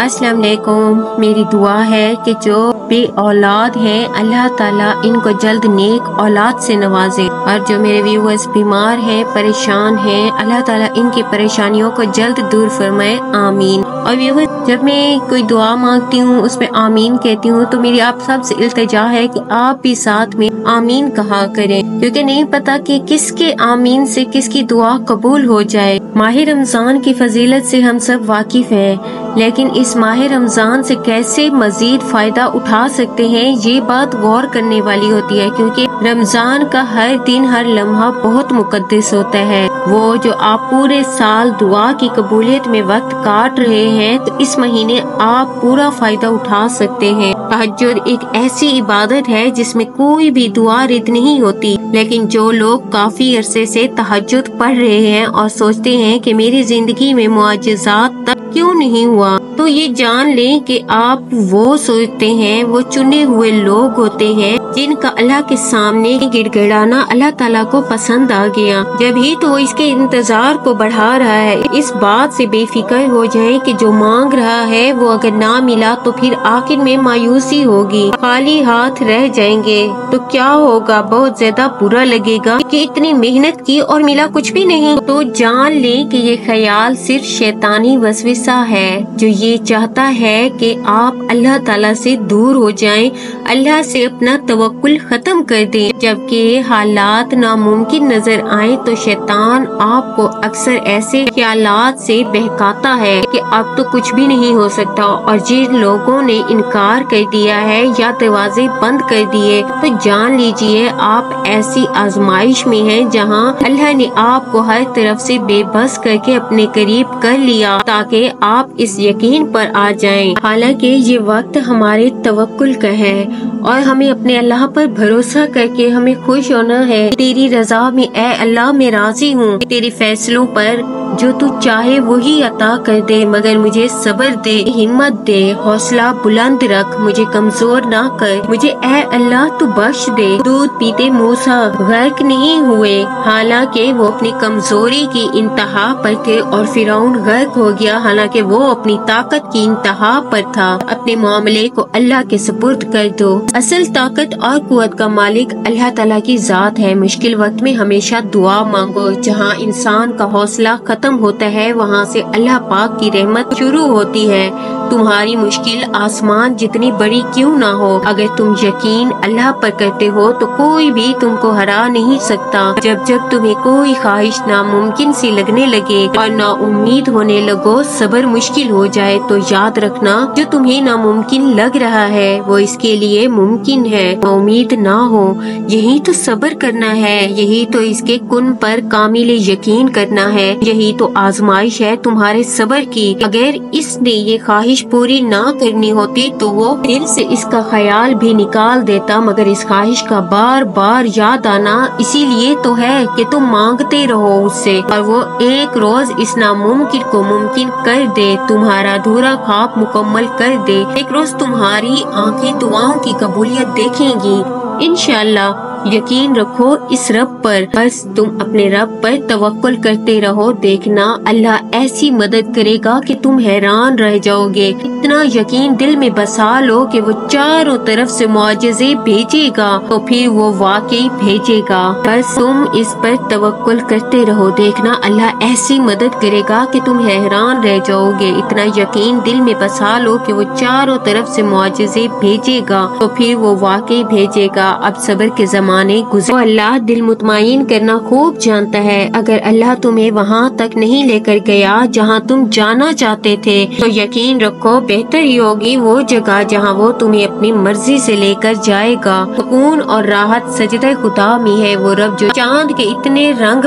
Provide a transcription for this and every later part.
अस्सलाम वालेकुम। मेरी दुआ है कि जो बे औलाद हैं अल्लाह ताला इनको जल्द नेक औलाद से नवाजे, और जो मेरे व्यूअर्स बीमार हैं, परेशान हैं, अल्लाह ताला इनकी परेशानियों को जल्द दूर फरमाए, आमीन। और व्यूअर्स, जब मैं कोई दुआ मांगती हूँ उसमें आमीन कहती हूँ तो मेरी आप सबसे इल्तिजा है कि आप भी साथ में आमीन कहा करें, क्योंकि नहीं पता कि किसके आमीन से किसकी दुआ कबूल हो जाए। माह रमजान की फजीलत से हम सब वाकिफ हैं, लेकिन इस माह रमजान से कैसे मजीद फायदा उठा सकते हैं ये बात गौर करने वाली होती है, क्योंकि रमजान का हर दिन हर लम्हा बहुत मुकद्दस होता है। वो जो आप पूरे साल दुआ की कबूलियत में वक्त काट रहे हैं, तो इस महीने आप पूरा फायदा उठा सकते हैं। तहज्जुद एक ऐसी इबादत है जिसमें कोई भी दुआ रद्द नहीं होती, लेकिन जो लोग काफी अरसे से तहज्जुद पढ़ रहे हैं और सोचते हैं कि मेरी जिंदगी में मुआजिज़ात तक क्यों नहीं हुआ, तो ये जान लें कि आप वो सोचते हैं, वो चुने हुए लोग होते हैं जिनका अल्लाह के सामने गिड़गिड़ाना अल्लाह ताला को पसंद आ गया। जब ही तो वो इसके इंतजार को बढ़ा रहा है। इस बात से बेफिक्र हो जाए कि जो मांग रहा है वो अगर ना मिला तो फिर आखिर में मायूसी होगी, खाली हाथ रह जाएंगे तो क्या होगा, बहुत ज्यादा बुरा लगेगा कि इतनी मेहनत की और मिला कुछ भी नहीं। तो जान लें कि ये ख्याल सिर्फ शैतानी वसवसा है जो ये चाहता है कि आप अल्लाह ताला से दूर हो जाएं, अल्लाह से अपना तवक्कुल खत्म कर दें। जबकि हालात नामुमकिन नजर आए तो शैतान आपको अक्सर ऐसे ख्यालात से बहकाता है कि अब तो कुछ भी नहीं हो सकता, और जिन लोगों ने इनकार कर दिया है या दरवाजे बंद कर दिए तो जान लीजिए आप ऐसी आजमाइश में हैं जहां अल्लाह ने आपको हर तरफ से बेबस करके अपने करीब कर लिया ताकि आप इस यकीन पर आ जाएं। हालांकि ये वक्त हमारे तवक्कुल का है और हमें अपने अल्लाह पर भरोसा करके हमें खुश होना है। तेरी रजा में ए अल्लाह मैं राजी हूँ, तेरे फैसलों पर जो तू चाहे वही अता कर दे, मगर मुझे सब्र दे, हिम्मत दे, हौसला बुलंद रख, मुझे कमजोर ना कर, मुझे ए अल्लाह तू बख्श दे। दूध पीते मूसा गर्क नहीं हुए, हालांकि वो अपनी कमजोरी की इंतहा पर थे, और फिरौन गर्क हो गया हालांकि वो अपनी ताकत की इंतहा पर था। अपने मामले को अल्लाह के सुपुर्द कर दो। असल ताकत और कुव्वत का मालिक अल्लाह ताला की जात है। मुश्किल वक्त में हमेशा दुआ मांगो। जहाँ इंसान का हौसला खत्म होता है वहाँ से अल्लाह पाक की रहमत शुरू होती है। तुम्हारी मुश्किल आसमान जितनी बड़ी क्यों ना हो, अगर तुम यकीन अल्लाह पर करते हो तो कोई भी तुमको हरा नहीं सकता। जब जब तुम्हें कोई ख्वाहिश नामुमकिन सी लगने लगे और ना उम्मीद होने लगो, सब्र मुश्किल हो जाए, तो याद रखना जो तुम्हें नामुमकिन लग रहा है वो इसके लिए मुमकिन है। उम्मीद ना हो, यही तो सब्र करना है, यही तो इसके कुन पर कामिल यकीन करना है, यही तो आजमाइश है तुम्हारे सब्र की। अगर इसने ये ख्वाहिश पूरी ना करनी होती तो वो दिल से इसका ख्याल भी निकाल देता, मगर इस ख्वाहिश का बार बार याद आना इसीलिए तो है कि तुम मांगते रहो उससे, और वो एक रोज इस नामुमकिन को मुमकिन कर दे, तुम्हारा अधूरा ख्वाब मुकम्मल कर दे। एक रोज तुम्हारी आंखें दुआओं की कबूलियत देखेंगी इंशाअल्लाह। यकीन रखो इस रब पर, बस तुम अपने रब पर तवक्कुल करते रहो, देखना अल्लाह ऐसी मदद करेगा कि तुम हैरान रह जाओगे। इतना यकीन दिल में बसा लो कि वो चारों तरफ से मुआजिज़े भेजेगा, तो फिर वो वाकई भेजेगा। बस तुम इस पर तवक्कुल करते रहो, देखना अल्लाह ऐसी मदद करेगा कि तुम हैरान रह जाओगे। इतना यकीन दिल में बसा लो कि वो चारों तरफ से मुआजिज़े भेजेगा, तो फिर वो वाकई भेजेगा। अब सब्र के ज़माने गुज़रे, अल्लाह दिल मुतमईन करना खूब जानता है। अगर अल्लाह तुम्हें वहाँ तक नहीं लेकर गया जहाँ तुम जाना चाहते थे, तो यकीन रखो बेहतर ही होगी वो जगह जहाँ वो तुम्हें अपनी मर्जी से लेकर जाएगा। सुकून और राहत सजदे खुदा में है। वो रब जो चांद के इतने रंग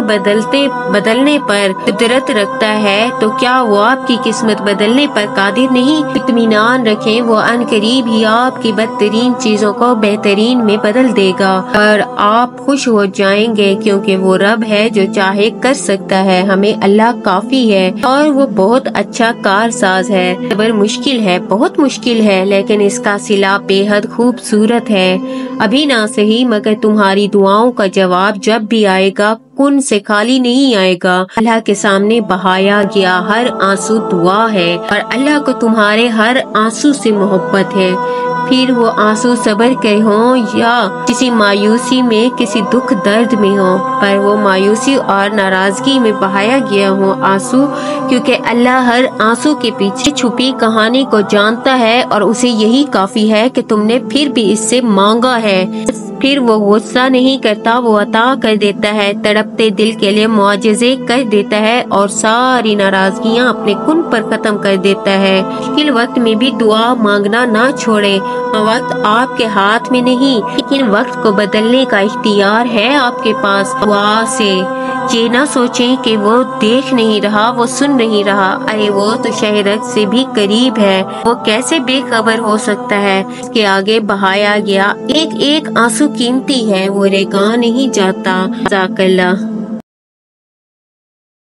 बदलने पर कुदरत रखता है, तो क्या वो आपकी किस्मत बदलने पर कादिर नहीं? इत्मीनान रखें, वो अनकरीब ही आपकी बदतरीन चीजों को बेहतरीन में बदल देगा और आप खुश हो जाएंगे, क्योंकि वो रब है जो चाहे कर सकता है। हमें अल्लाह काफी है और वो बहुत अच्छा कारसाज है। सब्र मुश्किल है, बहुत मुश्किल है, लेकिन इसका सिला बेहद खूबसूरत है। अभी ना सही, मगर तुम्हारी दुआओं का जवाब जब भी आएगा کن سے خالی نہیں آئے گا۔ اللہ کے سامنے بہایا گیا ہر آنسو دعا ہے اور اللہ کو تمہارے ہر آنسو سے محبت ہے، پھر وہ آنسو صبر کے ہوں یا کسی مایوسی میں، کسی دکھ درد میں ہوں، پر وہ مایوسی اور ناراضگی میں بہایا گیا ہو آنسو، کیونکہ اللہ ہر آنسو کے پیچھے چھپی کہانی کو جانتا ہے اور اسے یہی کافی ہے کہ تم نے پھر بھی اس سے مانگا ہے، پھر وہ غصہ نہیں کرتا، وہ عطا کر دیتا ہے، تڑپتے دل کے لیے معجزے کر دیتا ہے اور ساری ناراضگیاں اپنے کن پر ختم کر دیتا ہے۔ مشکل وقت میں بھی دعا مانگنا نہ چھوڑیں، وقت آپ کے ہاتھ میں نہیں، لیکن وقت کو بدلنے کا اختیار ہے آپ کے پاس۔ دعا سے یہ نہ سوچیں کہ وہ دیکھ نہیں رہا، وہ سن نہیں رہا، ارے وہ تو شہرت سے بھی قریب ہے، وہ کیسے بے خبر ہو سکتا ہے؟ اس کے آگے بہایا گیا ایک ایک آنسو قیمتی ہے، وہ رگا نہیں جاتا۔ جزاک اللہ۔